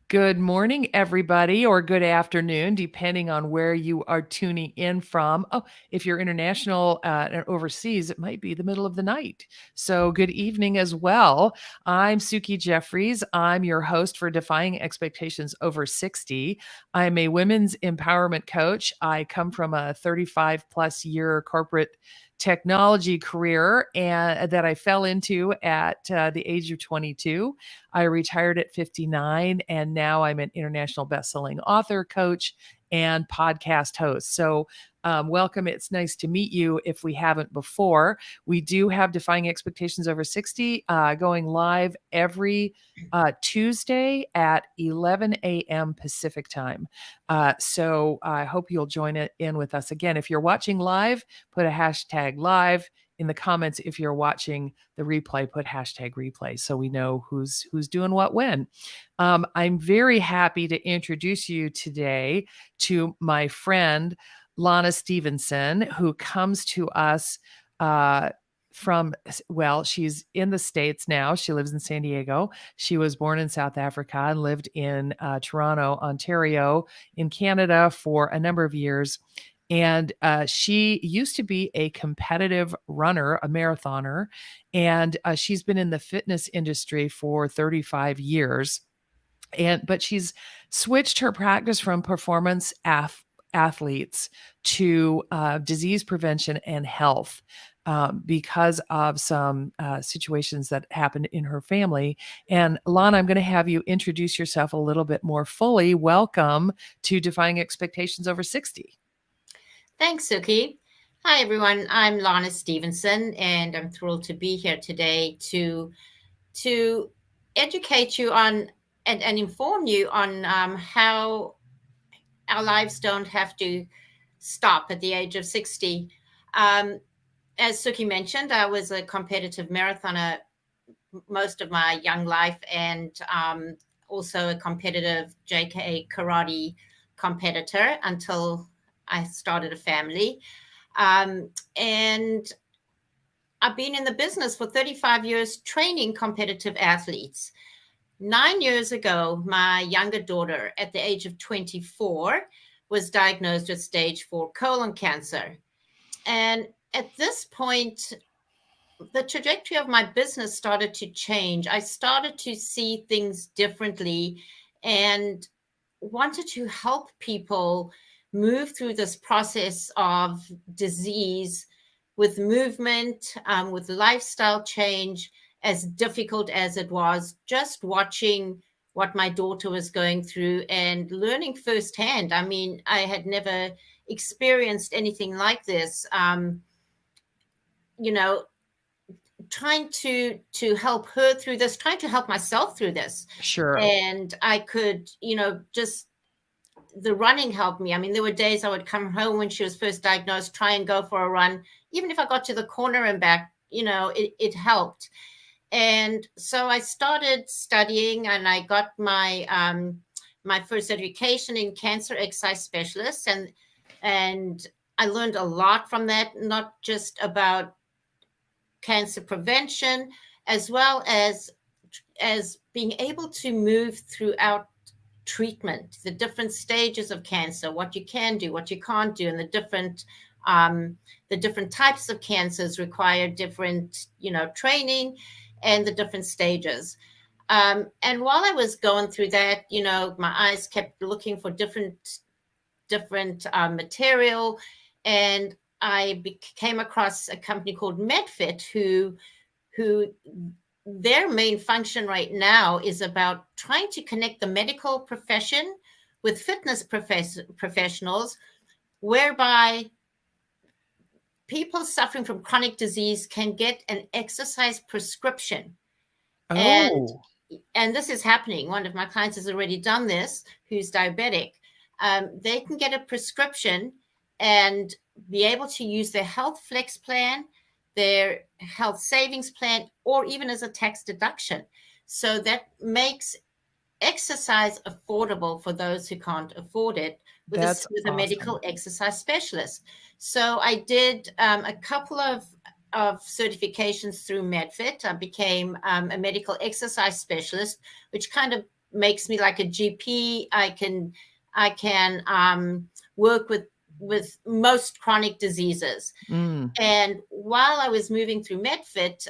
Good morning, everybody, or good afternoon, depending on where you are tuning in from. Oh, if you're international and overseas, it might be the middle of the night. So, good evening as well. I'm Suki Jeffries. I'm your host for Defying Expectations Over 60. I'm a women's empowerment coach. I come from a 35 plus year corporate technology career and that I fell into at the age of 22. I retired at 59, and now I'm an international best-selling author, coach, and podcast host. So, welcome. It's nice to meet you if we haven't before. We do have Defying Expectations Over 60 going live every Tuesday at 11 a.m. Pacific time. So I hope you'll join it in with us. Again, if you're watching live, put a hashtag live in the comments. If you're watching the replay, put hashtag replay so we know who's doing what when. I'm very happy to introduce you today to my friend Lana Stevenson, who comes to us from, well, she's in the States now. She lives in San Diego. She was born in South Africa and lived in Toronto, Ontario, in Canada for a number of years. And she used to be a competitive runner, a marathoner, and she's been in the fitness industry for 35 years. But she's switched her practice from performance athletes to disease prevention and health. Because of some situations that happened in her family. And Lana, I'm going to have you introduce yourself a little bit more fully. Welcome to Defying Expectations Over 60. Thanks, Suki. Hi, everyone. I'm Lana Stevenson, and I'm thrilled to be here today to educate you on and inform you on how our lives don't have to stop at the age of 60. As Suki mentioned, I was a competitive marathoner most of my young life, and also a competitive JKA karate competitor until I started a family. And I've been in the business for 35 years training competitive athletes. 9 years ago, my younger daughter, at the age of 24, was diagnosed with stage 4 colon cancer. And at this point, the trajectory of my business started to change. I started to see things differently and wanted to help people move through this process of disease with movement, with lifestyle change, as difficult as it was, just watching what my daughter was going through and learning firsthand. I mean, I had never experienced anything like this. You know, trying to help her through this, trying to help myself through this. Sure. And I could, just the running helped me. I mean, there were days I would come home when she was first diagnosed, try and go for a run. Even if I got to the corner and back, it helped. And so I started studying, and I got my my first education in cancer exercise specialist, and I learned a lot from that, not just about cancer prevention, as well as being able to move throughout treatment, the different stages of cancer, what you can do, what you can't do, and the different types of cancers require different, training, and the different stages. And while I was going through that, my eyes kept looking for different material, and I came across a company called MedFit, who their main function right now is about trying to connect the medical profession with fitness professionals, whereby people suffering from chronic disease can get an exercise prescription. Oh. And this is happening. One of my clients has already done this, who's diabetic. They can get a prescription and be able to use their Health Flex plan, their health savings plan, or even as a tax deduction. So that makes exercise affordable for those who can't afford it with a medical exercise specialist. So I did a couple of certifications through MedFit. I became a medical exercise specialist, which kind of makes me like a GP. I can work with most chronic diseases. Mm. And while I was moving through MedFit,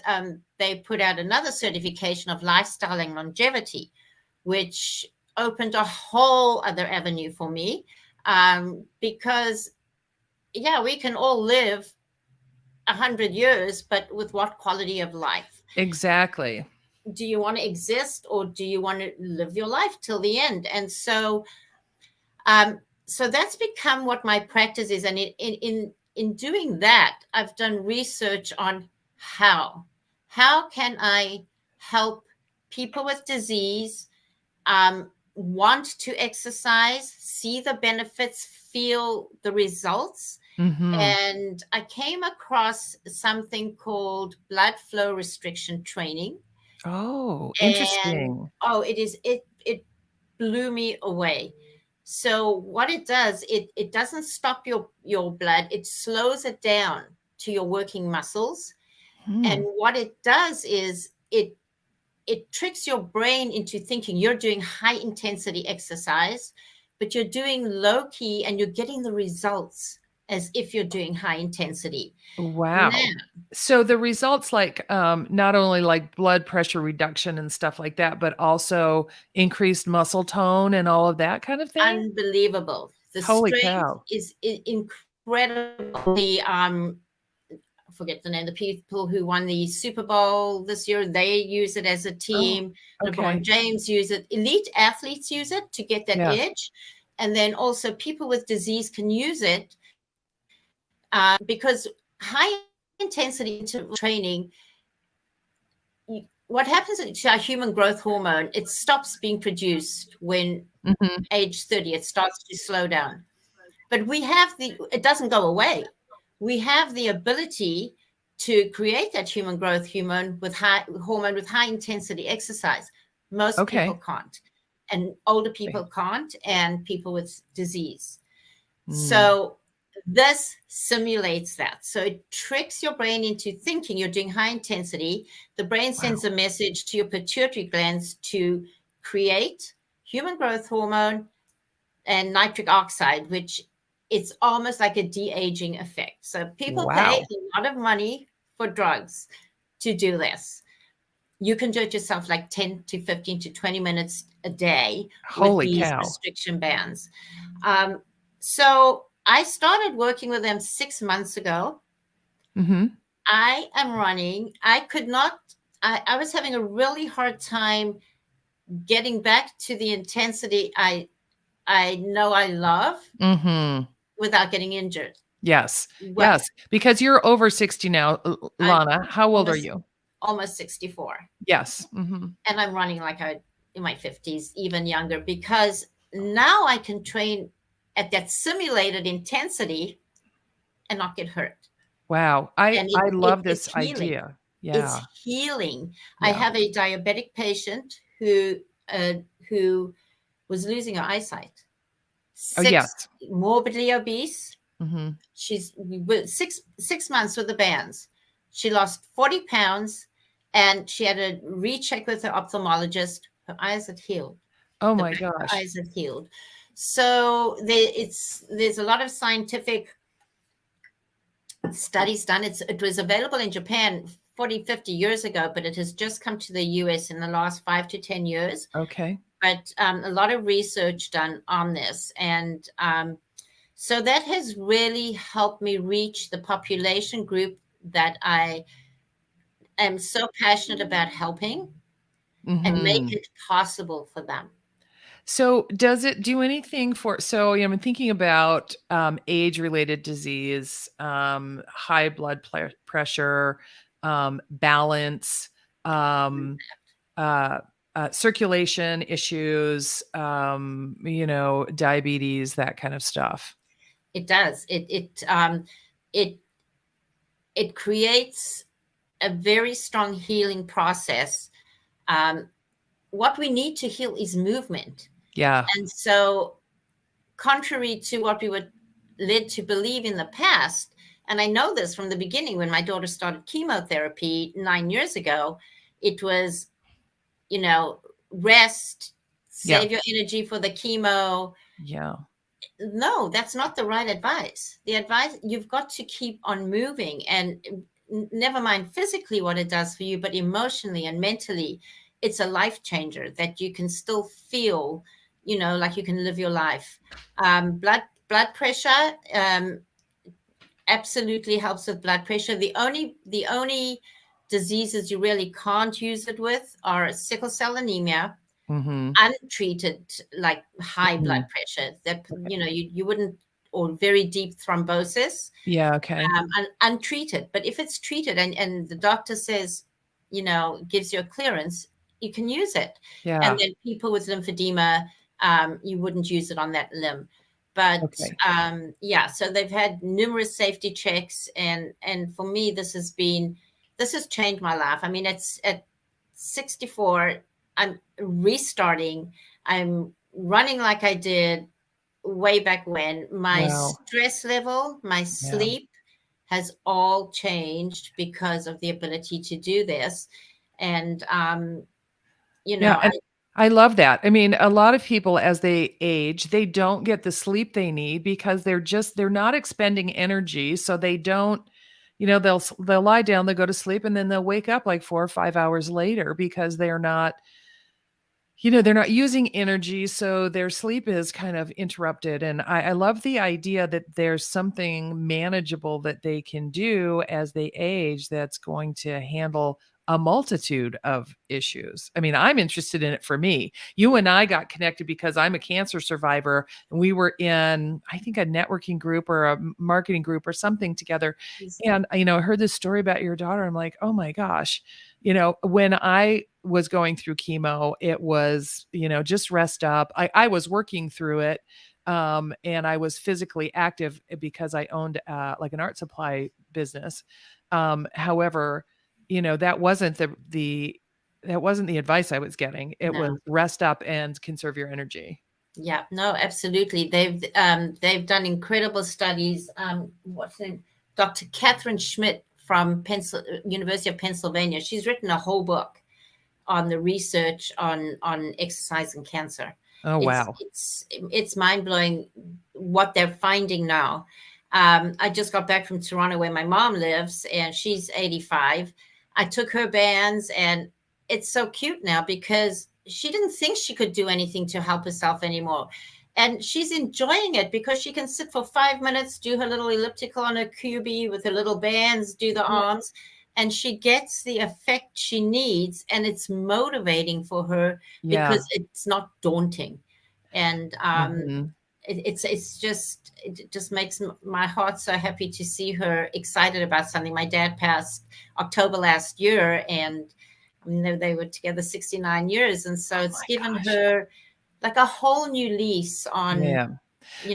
they put out another certification of lifestyle and longevity, which opened a whole other avenue for me, because, yeah, we can all live 100 years, but with what quality of life? Exactly. Do you want to exist, or do you want to live your life till the end? And um, so that's become what my practice is. And in doing that, I've done research on how can I help people with disease want to exercise, see the benefits, feel the results. Mm-hmm. And I came across something called blood flow restriction training. Oh, And interesting. it blew me away. So what it does, it doesn't stop your blood, it slows it down to your working muscles. And Hmm. what it does is it tricks your brain into thinking you're doing high intensity exercise, but you're doing low key and you're getting the results as if you're doing high intensity. Wow. Now, So the results, like, not only like blood pressure reduction and stuff like that, but also increased muscle tone and all of that kind of thing? unbelievable. The Holy strength cow. is incredible. The I forget the name. The people who won the Super Bowl this year, they use it as a Oh, team. LeBron okay. James use it. Elite athletes use it to get that Yeah. edge, and then also people with disease can use it, because high intensity interval training, what happens to our human growth hormone, it stops being produced when Mhm. age 30. It starts to slow down. But it doesn't go away. We have the ability to create that human growth hormone with high intensity exercise. Most people Okay. can't, and older people can't, and people with disease. Mm. So this simulates that. So it tricks your brain into thinking you're doing high intensity. The brain Wow. sends a message to your pituitary glands to create human growth hormone and nitric oxide, which it's almost like a de-aging effect. So people pay Wow. a lot of money for drugs to do this. You can do it yourself, like 10 to 15 to 20 minutes a day with Holy these cow. restriction bands. So I started working with them 6 months ago. Mhm. I am running. I was having a really hard time getting back to the intensity I know I love Mhm. without getting injured. Yes. Well, Yes, because you're over 60 now, I'm Lana. How old are almost you? almost 64, Yes. Mhm. and I'm running like I in my 50s, even younger, because now I can train at that simulated intensity and not get hurt. Wow. And I love it's this healing. idea. It's Yeah. healing. I Yeah. have a diabetic patient uh, who was losing her eyesight. Oh, yes. Morbidly obese. Mhm. She's with 6 months with the bands. She lost 40 pounds, and she had a recheck with her ophthalmologist. Her eyes had healed. Oh The my back of her gosh. eyes had healed. So there's a lot of scientific studies done. It was available in Japan 40, 50 years ago, but it has just come to the US in the last 5 to 10 years. Okay. But a lot of research done on this. And so that has really helped me reach the population group that I am so passionate about helping, and make Mhm. it possible for them. So, does it do anything for, so, I'm thinking about, age-related disease, high blood pressure, balance, um, uh, circulation issues, diabetes, that kind of stuff. It does. It it creates a very strong healing process. Um, what we need to heal is movement. Yeah. And so, contrary to what we were led to believe in the past, and I know this from the beginning when my daughter started chemotherapy 9 years ago, it was, rest, Yeah. save your energy for the chemo. Yeah. No, that's not the right advice. The advice, you've got to keep on moving, and never mind physically what it does for you, but emotionally and mentally, it's a life changer that you can still feel, like you can live your life. Blood pressure, absolutely helps with blood pressure. The only diseases you really can't use it with are sickle cell anemia, Mhm. untreated, like high blood Mhm. pressure that Okay. you wouldn't, or very deep thrombosis, Yeah, okay. untreated. But if it's treated, and the doctor says, gives you a clearance, you can use it. And Yeah. then people with lymphedema, you wouldn't use it on that limb. But Okay. yeah, so they've had numerous safety checks, and for me, this has changed my life. I mean, it's at 64, I'm restarting. I'm running like I did way back when. My Wow. stress level, my Yeah. sleep has all changed because of the ability to do this. And, you Yeah, know, I, and I love that. I mean, a lot of people as they age, they don't get the sleep they need because they're not expending energy, so they don't they'll lie down, they'll go to sleep, and then they'll wake up like 4 or 5 hours later because they're not using energy, so their sleep is kind of interrupted. And I love the idea that there's something manageable that they can do as they age that's going to handle a multitude of issues. I mean, I'm interested in it for me. You and I got connected because I'm a cancer survivor and we were in, I think, a networking group or a marketing group or something together. And, I heard this story about your daughter. I'm like, oh my gosh, when I was going through chemo, it was, just rest up. I was working through it. And I was physically active because I owned like an art supply business. However, that wasn't that wasn't the advice I was getting. It was no. rest up and conserve your energy. Yeah, no, absolutely. They've done incredible studies. What's her name? Dr. Catherine Schmidt from University of Pennsylvania. She's written a whole book on the research on exercise and cancer. Oh, It's wow. it's it's mind blowing what they're finding now. I just got back from Toronto where my mom lives, and she's 85. I took her bands, and it's so cute now because she didn't think she could do anything to help herself anymore. And she's enjoying it because she can sit for 5 minutes, do her little elliptical on her cubie with her little bands, do the Yeah. arms, and she gets the effect she needs. And it's motivating for her Yeah. because it's not daunting. And Mhm. it just makes my heart so happy to see her excited about something. My dad passed October last year, and I mean, they were together 69 years, and so Oh it's my given gosh. her like a whole new lease on Yeah.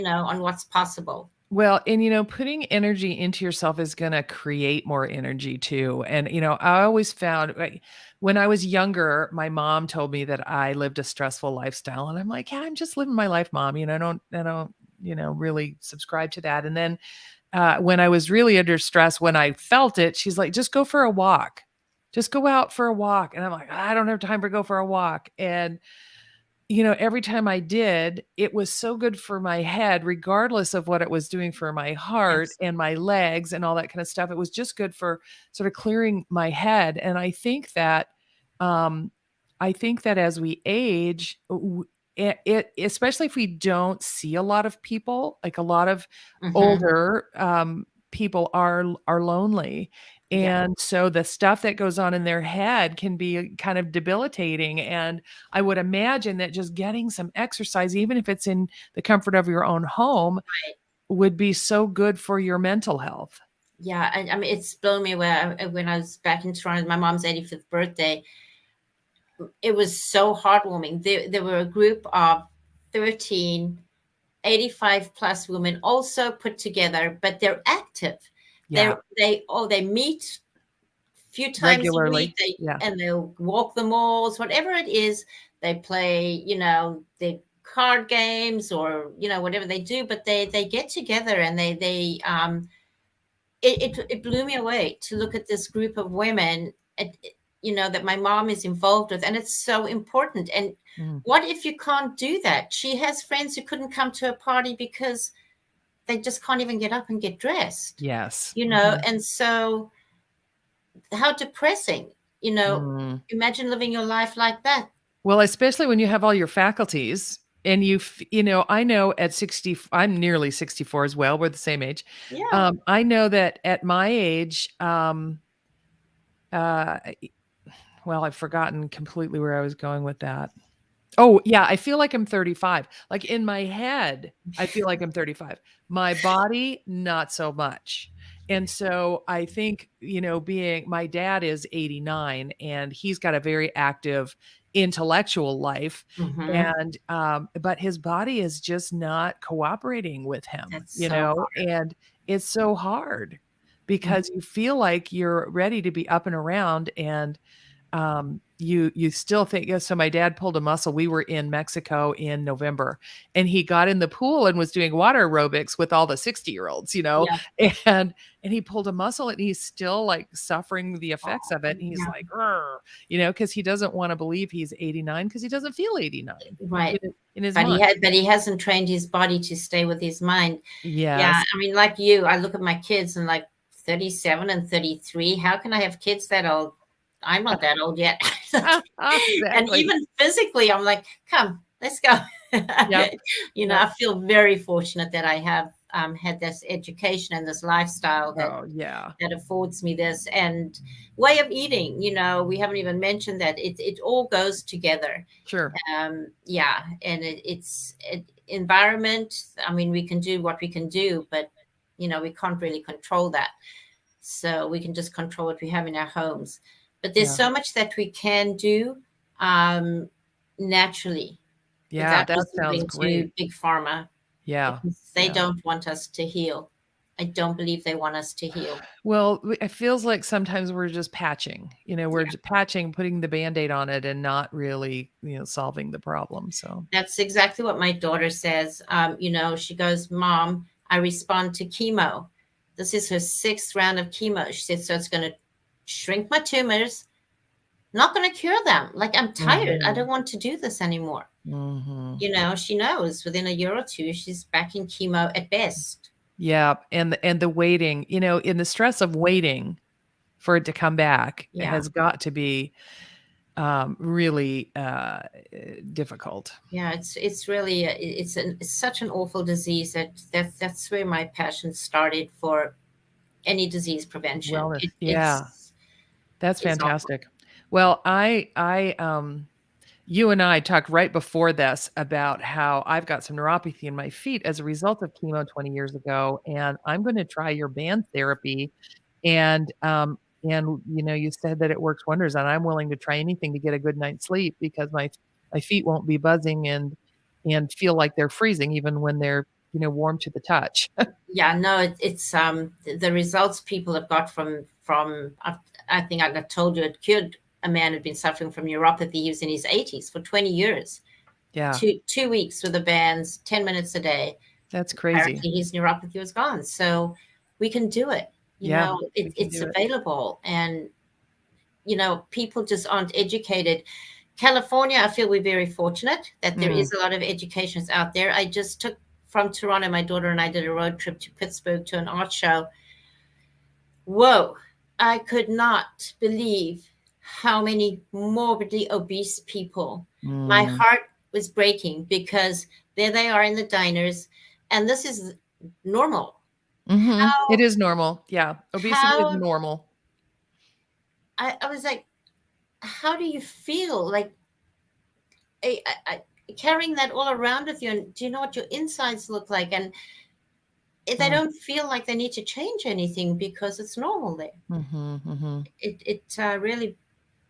on what's possible. Well, and putting energy into yourself is going to create more energy too. And I always found, like, when I was younger, my mom told me that I lived a stressful lifestyle, and I'm like, yeah, I'm just living my life, mom. I don't really subscribe to that. And then when I was really under stress, when I felt it, she's like, just go for a walk, just go out for a walk. And I'm like, I don't have time to go for a walk. And every time I did, it was so good for my head, regardless of what it was doing for my heart and Absolutely. my legs and all that kind of stuff. It was just good for sort of clearing my head. And um, I think that as we age, especially if we don't see a lot of people, like a lot of Hmm. older people are lonely. Yeah. And so the stuff that goes on in their head can be kind of debilitating. And I would imagine that just getting some exercise, even if it's in the comfort of your own home, Right. would be so good for your mental health. Yeah. I mean, it's blown me away. When I was back in Toronto, my mom's 85th birthday, it was so heartwarming. There were a group of 13 85 plus women also put together, but they're active. Yeah, They meet a few times a week. regularly. Yeah. They'll walk the malls, whatever it is. They play, the card games, or whatever they do. But they get together, and it blew me away to look at this group of women. that my mom is involved with, and it's so important. And Mm. what if you can't do that? She has friends who couldn't come to a party because they just can't even get up and get dressed, Yes. and so how depressing, Mm. imagine living your life like that. Well, especially when you have all your faculties and I know at 60, I'm nearly 64 as well. We're the same age. Yeah. I know that at my age, uh, well, I've forgotten completely where I was going with that. Oh, yeah, I feel like I'm 35. Like, in my head, I feel like I'm 35. My body, not so much. And so I think, being my dad is 89 and he's got a very active intellectual life, Hmm. and but his body is just not cooperating with him, That's so hard. and it's so hard Mhm. because you feel like you're ready to be up and around, and you still think, yeah. So my dad pulled a muscle. We were in Mexico in November, and he got in the pool and was doing water aerobics with all the 60-year-olds, Yeah. and he pulled a muscle, and he's still like suffering the effects of it. And he's Yeah. like, "Grr," because he doesn't want to believe he's 89 because he doesn't feel 89 Right. in his But mind. he hasn't trained his body to stay with his mind. Yeah, Yes. I mean, like you, I look at my kids and like 37 and 33. How can I have kids that old? I'm not that old yet. And Exactly. even physically, I'm like, come, let's go. Yep. Yep. I feel very fortunate that I have had this education and this lifestyle that Oh, yeah. affords me this, and way of eating. We haven't even mentioned that it all goes together. Sure. Yeah, and it's environment. I mean, we can do what we can do, but we can't really control that. So we can just control what we have in our homes. But there's Yeah. so much that we can do um, naturally Yeah, without that sounds listening great. to big pharma, Yeah. because they Yeah. don't want us to heal. I don't believe they want us to heal. Well, it feels like sometimes we're just patching, we're Yeah, just patching, putting the Band-Aid on it and not really, solving the problem. So, that's exactly what my daughter says. She goes, Mom, I respond to chemo. This is her sixth round of chemo. She said, so it's going to shrink my tumors, not going to cure them. Like, I'm tired. I don't mhm, want to do this anymore. mhm. She knows within a year or two, she's back in chemo at best. Yeah, and the waiting, in the stress of waiting for it to come back Yeah. has got to be, really, difficult. Yeah. It's really, it's such an awful disease that's where my passion started for any disease prevention. Wellness. It, Yeah, it's, that's it's awful. fantastic. Well, you and I talked right before this about how I've got some neuropathy in my feet as a result of chemo 20 years ago, and I'm gonna try your band therapy, and you said that it works wonders, and I'm willing to try anything to get a good night's sleep because my feet won't be buzzing and feel like they're freezing even when they're, warm to the touch. Yeah, no, it's the results people have got from I think I told you it cured a man who'd been suffering from neuropathy. He was in his 80s for 20 years, Yeah, two weeks with the bands, 10 minutes a day. that's crazy. Apparently his neuropathy was gone. So we can do it. Yeah, we can It's do it. available, and people just aren't educated. California, I feel we're very fortunate that there Mm, is a lot of educations out there. I just took from Toronto, my daughter and I did a road trip to Pittsburgh to an art show. Whoa, I could not believe how many morbidly obese people. My mm. heart was breaking because there they are in the diners, and this is normal. Mhm. It How, is normal. Yeah, obesity is how, normal. I was like, how do you feel? Like, carrying that all around with you, and do you know what your insides look like? And they Mm, don't feel like they need to change anything because it's normal there. mhm, mhm. It really,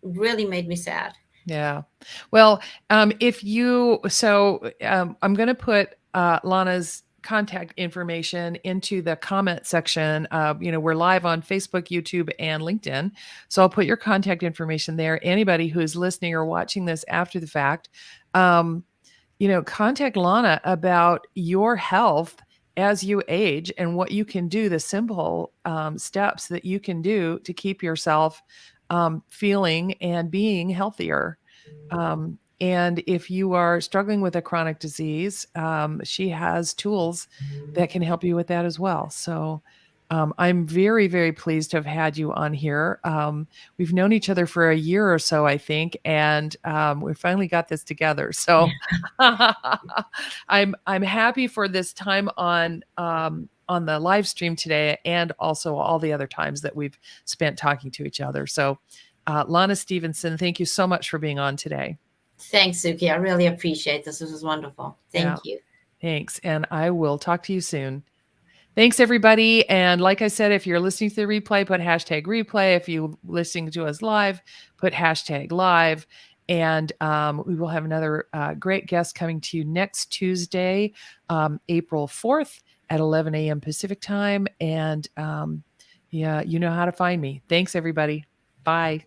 really made me sad. Yeah. Well, if you so, I'm gonna put, Lana's contact information into the comment section. We're live on Facebook, YouTube, and LinkedIn, so I'll put your contact information there. Anybody who's listening or watching this after the fact, um, contact Lana about your health as you age and what you can do, the simple, steps that you can do to keep yourself, feeling and being healthier. And if you are struggling with a chronic disease, she has tools that can help you with that as well. So I'm very, very pleased to have had you on here. We've known each other for a year or so, I think, and we finally got this together. So I'm happy for this time on the live stream today, and also all the other times that we've spent talking to each other. So, Lana Stevenson, thank you so much for being on today. Thanks, Suki. I really appreciate this. This was wonderful. Thank you. Thanks. And I will talk to you soon. Thanks, everybody. And like I said, if you're listening to the replay, put hashtag replay. If you're listening to us live, put hashtag live. And we will have another great guest coming to you next Tuesday, April 4th at 11 a.m. Pacific time. And yeah, you know how to find me. Thanks, everybody. Bye.